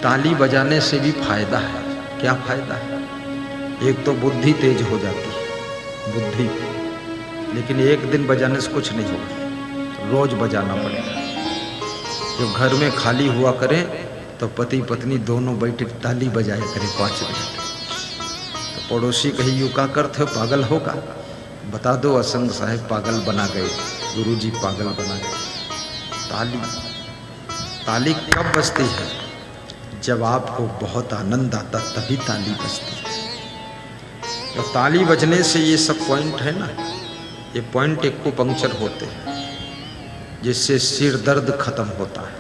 ताली बजाने से भी फायदा है। क्या फायदा है? एक तो बुद्धि तेज हो जाती है, बुद्धि, लेकिन एक दिन बजाने से कुछ नहीं होगा, रोज बजाना पड़ेगा। जब घर में खाली हुआ करें तो पति पत्नी दोनों बैठ ताली बजाया करें 5 मिनट। तो पड़ोसी कहीं यूँ का करते हो, पागल होगा? बता दो असंग साहब पागल बना गए, गुरुजी पागल बना गए। ताली, ताली कब बजती है? जब आपको बहुत आनंद आता तभी ताली बजती है। तो ताली बजने से ये सब पॉइंट है ना, ये पॉइंट एक को पंक्चर होते हैं, जिससे सिर दर्द खत्म होता है,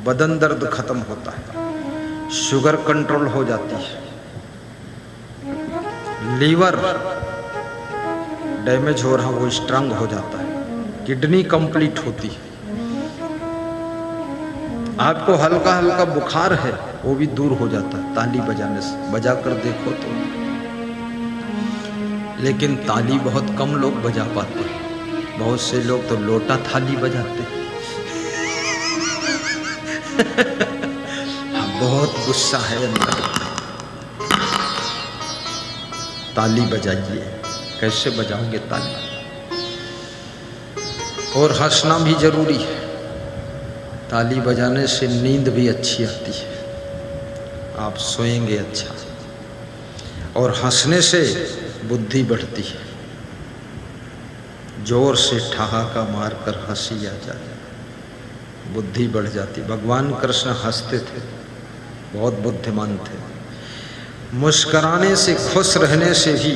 बदन दर्द खत्म होता है, शुगर कंट्रोल हो जाती है, लीवर डैमेज हो रहा वो स्ट्रांग हो जाता है, किडनी कंप्लीट होती है, आपको हल्का हल्का बुखार है वो भी दूर हो जाता है ताली बजाने से। बजा कर देखो तो। लेकिन ताली बहुत कम लोग बजा पाते हैं, बहुत से लोग तो लोटा थाली बजाते हैं। बहुत गुस्सा है अंदर। ताली बजाइए। कैसे बजाओगे ताली? और हंसना भी जरूरी है। ताली बजाने से नींद भी अच्छी आती है, आप सोएंगे अच्छा। और हंसने से बुद्धि बढ़ती है। जोर से ठहाका मारकर हंसी आ जाए, बुद्धि बढ़ जाती। भगवान कृष्ण हंसते थे, बहुत बुद्धिमान थे। मुस्कुराने से, खुश रहने से भी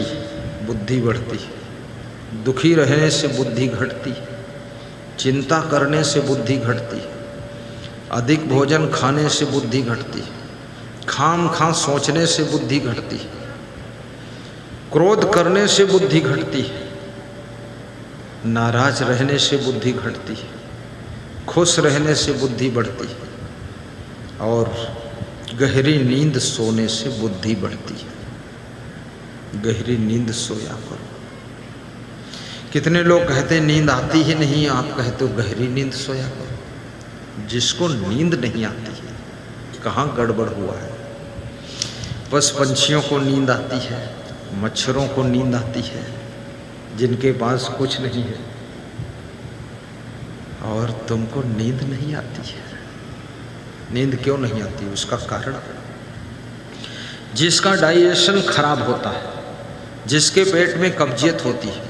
बुद्धि बढ़ती है। दुखी रहने से बुद्धि घटती है, चिंता करने से बुद्धि घटती है, अधिक भोजन खाने से बुद्धि घटती है, खाम खा सोचने से बुद्धि घटती है, क्रोध करने से बुद्धि घटती है, नाराज रहने से बुद्धि घटती है, खुश रहने से बुद्धि बढ़ती है, और गहरी नींद सोने से बुद्धि बढ़ती है। गहरी नींद सोया करो। कितने लोग कहते नींद आती ही नहीं, आप कहते हो गहरी नींद सोया करो। जिसको नींद नहीं आती है कहाँ गड़बड़ हुआ है। बस पंछियों को नींद आती है, मच्छरों को नींद आती है, जिनके पास कुछ नहीं है, और तुमको नींद नहीं आती है। नींद क्यों नहीं आती? उसका कारण, जिसका डाइजेशन खराब होता है, जिसके पेट में कब्जियत होती है,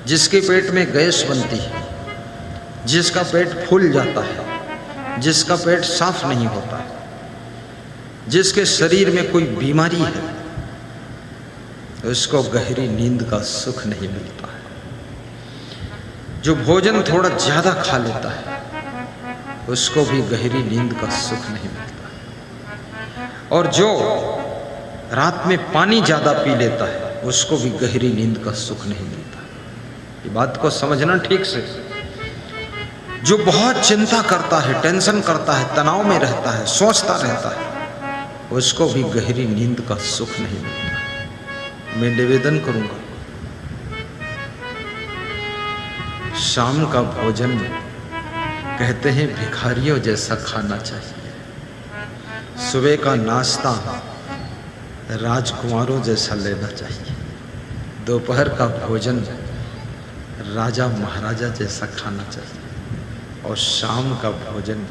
जिसके पेट में गैस बनती है, जिसका पेट फूल जाता है, जिसका पेट साफ नहीं होता है, जिसके शरीर में कोई बीमारी है, उसको गहरी नींद का सुख नहीं मिलता है। जो भोजन थोड़ा ज्यादा खा लेता है उसको भी गहरी नींद का सुख नहीं मिलता। और जो रात में पानी ज्यादा पी लेता है उसको भी गहरी नींद का सुख नहीं मिलता। ये बात को समझना ठीक से। जो बहुत चिंता करता है, टेंशन करता है, तनाव में रहता है, सोचता रहता है, उसको भी गहरी नींद का सुख नहीं मिलता। मैं निवेदन करूंगा, शाम का भोजन कहते हैं भिखारियों जैसा खाना चाहिए, सुबह का नाश्ता राजकुमारों जैसा लेना चाहिए, दोपहर का भोजन राजा महाराजा जैसा खाना चाहिए, और शाम का भोजन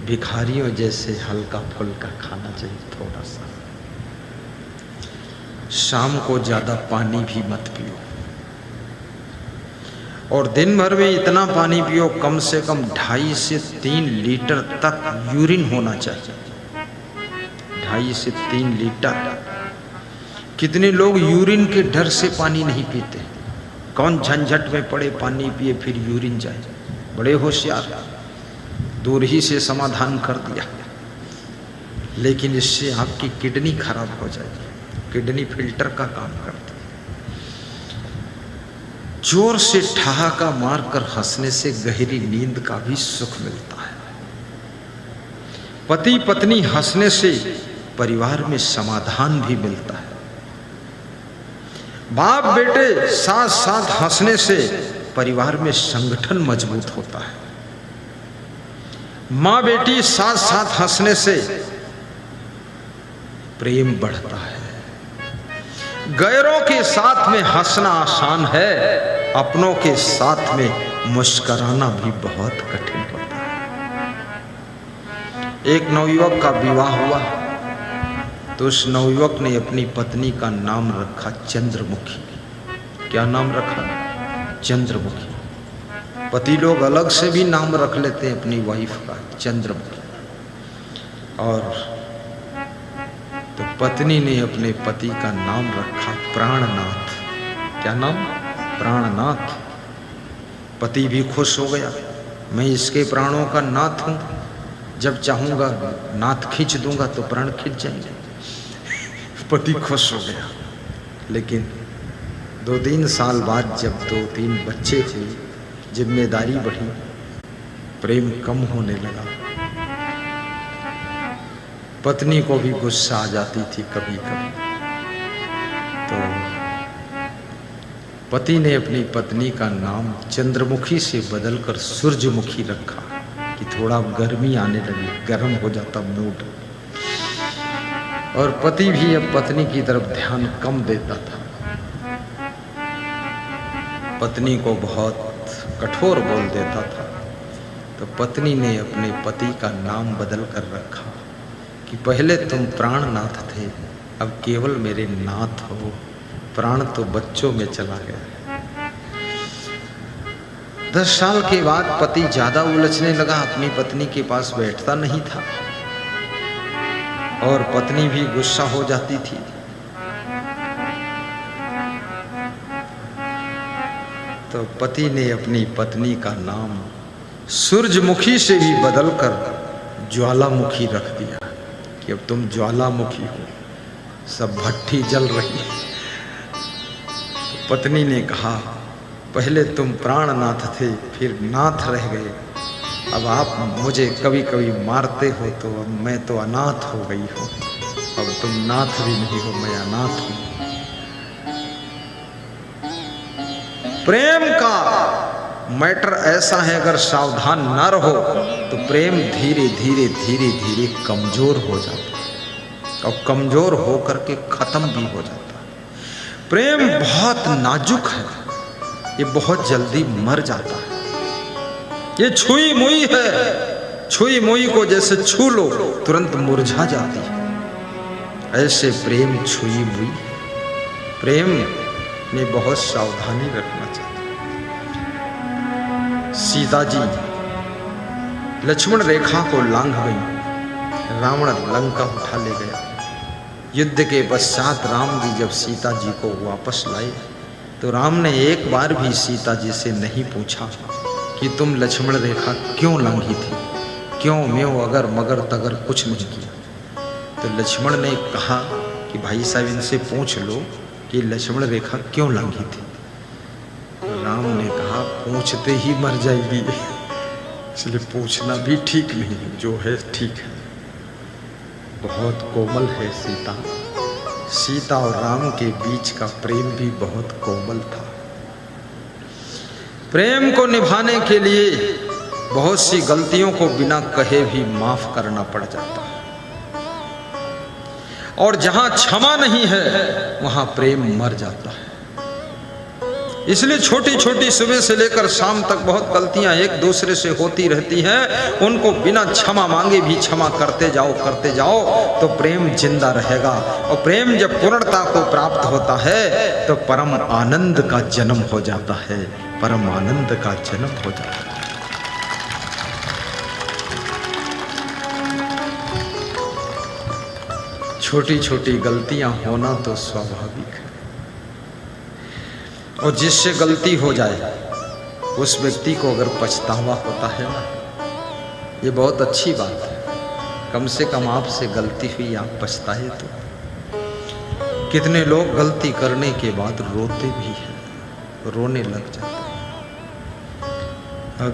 भिखारियों जैसे हल्का फुल्का खाना चाहिए। थोड़ा सा शाम को ज़्यादा पानी भी मत पियो, और दिन भर में इतना पानी पियो, कम से कम 2.5 से 3 लीटर तक यूरिन होना चाहिए। 2.5 से 3 लीटर। कितने लोग यूरिन के डर से पानी नहीं पीते। कौन झंझट में पड़े पानी पिए फिर यूरिन जाए। बड़े होशियार, दूर ही से समाधान कर दिया, लेकिन इससे आपकी किडनी खराब हो जाएगी। किडनी फिल्टर का काम करती है। जोर से ठहाका मारकर हंसने से गहरी नींद का भी सुख मिलता है। पति पत्नी हंसने से परिवार में समाधान भी मिलता है। बाप बेटे साथ साथ हंसने से परिवार में संगठन मजबूत होता है। माँ बेटी साथ साथ हंसने से प्रेम बढ़ता है। गैरों के साथ में हंसना आसान है, अपनों के साथ में मुस्कुराना भी बहुत कठिन होता है। एक नवयुवक का विवाह हुआ तो उस नवयुवक ने अपनी पत्नी का नाम रखा चंद्रमुखी। क्या नाम रखा? चंद्रमुखी। पति लोग अलग से भी नाम रख लेते हैं अपनी वाइफ का, चंद्रमुखी। और तो पत्नी ने अपने पति का नाम रखा प्राणनाथ। क्या नाम? प्राणनाथ। पति भी खुश हो गया, मैं इसके प्राणों का नाथ हूं, जब चाहूंगा नाथ खींच दूंगा तो प्राण खींच जाएंगे। पति खुश हो गया। लेकिन 2-3 साल बाद जब 2-3 बच्चे हुए, जिम्मेदारी बढ़ी, प्रेम कम होने लगा। पत्नी को भी गुस्सा आ जाती थी कभी कभी। तो पति ने अपनी पत्नी का नाम चंद्रमुखी से बदलकर सूरजमुखी रखा कि थोड़ा गर्मी आने लगी, गर्म हो जाता मूड। और पति भी अब पत्नी की तरफ ध्यान कम देता था। पत्नी को बहुत कठोर बोल देता था। तो पत्नी ने अपने पति का नाम बदल कर रखा कि पहले तुम प्राणनाथ थे, अब केवल मेरे नाथ हो, प्राण तो बच्चों में चला गया। 10 साल के बाद पति ज्यादा उलझने लगा, अपनी पत्नी के पास बैठता नहीं था और पत्नी भी गुस्सा हो जाती थी। तो पति ने अपनी पत्नी का नाम सूरजमुखी से भी बदलकर ज्वालामुखी रख दिया कि अब तुम ज्वालामुखी हो, सब भट्ठी जल रही है। तो पत्नी ने कहा पहले तुम प्राणनाथ थे, फिर नाथ रह गए, अब आप मुझे कभी कभी मारते हो, तो अब मैं तो अनाथ हो गई हूँ, अब तुम नाथ भी नहीं हो, मैं अनाथ हूँ। प्रेम का मैटर ऐसा है, अगर सावधान न रहो तो प्रेम धीरे धीरे धीरे धीरे कमजोर हो जाता है और कमजोर होकर के खत्म भी हो जाता है। प्रेम बहुत नाजुक है, ये बहुत जल्दी मर जाता है। ये छुई मुई है, छुई मुई को जैसे छू लो तुरंत मुरझा जाती है, ऐसे प्रेम छुई मुई। प्रेम में बहुत सावधानी रखना चाहिए। सीता जी लक्ष्मण रेखा को लांघ गई, रावण लंका उठा ले गया। युद्ध के पश्चात राम जी जब सीता जी को वापस लाए तो राम ने एक बार भी सीता जी से नहीं पूछा कि तुम लक्ष्मण रेखा क्यों लांघी थी, क्यों म्यों अगर मगर तगर कुछ नहीं किया। तो लक्ष्मण ने कहा कि भाई साहब इनसे पूछ लो कि लक्ष्मण रेखा क्यों लांघी थी। राम ने कहा पूछते ही मर जाएगी, इसलिए पूछना भी ठीक नहीं, जो है ठीक है। बहुत कोमल है सीता। सीता और राम के बीच का प्रेम भी बहुत कोमल था। प्रेम को निभाने के लिए बहुत सी गलतियों को बिना कहे भी माफ करना पड़ जाता है, और जहां क्षमा नहीं है वहां प्रेम मर जाता है। इसलिए छोटी छोटी सुबह से लेकर शाम तक बहुत गलतियां एक दूसरे से होती रहती हैं, उनको बिना क्षमा मांगे भी क्षमा करते जाओ तो प्रेम जिंदा रहेगा। और प्रेम जब पूर्णता को प्राप्त होता है तो परम आनंद का जन्म हो जाता है, परम आनंद का जन्म हो जाता है। छोटी छोटी गलतियां होना तो स्वाभाविक है, और जिससे गलती हो जाए उस व्यक्ति को अगर पछतावा होता है ना, ये बहुत अच्छी बात है। कम से कम आपसे गलती हुई, आप पछताए तो। कितने लोग गलती करने के बाद रोते भी हैं, रोने लग जाते हैं।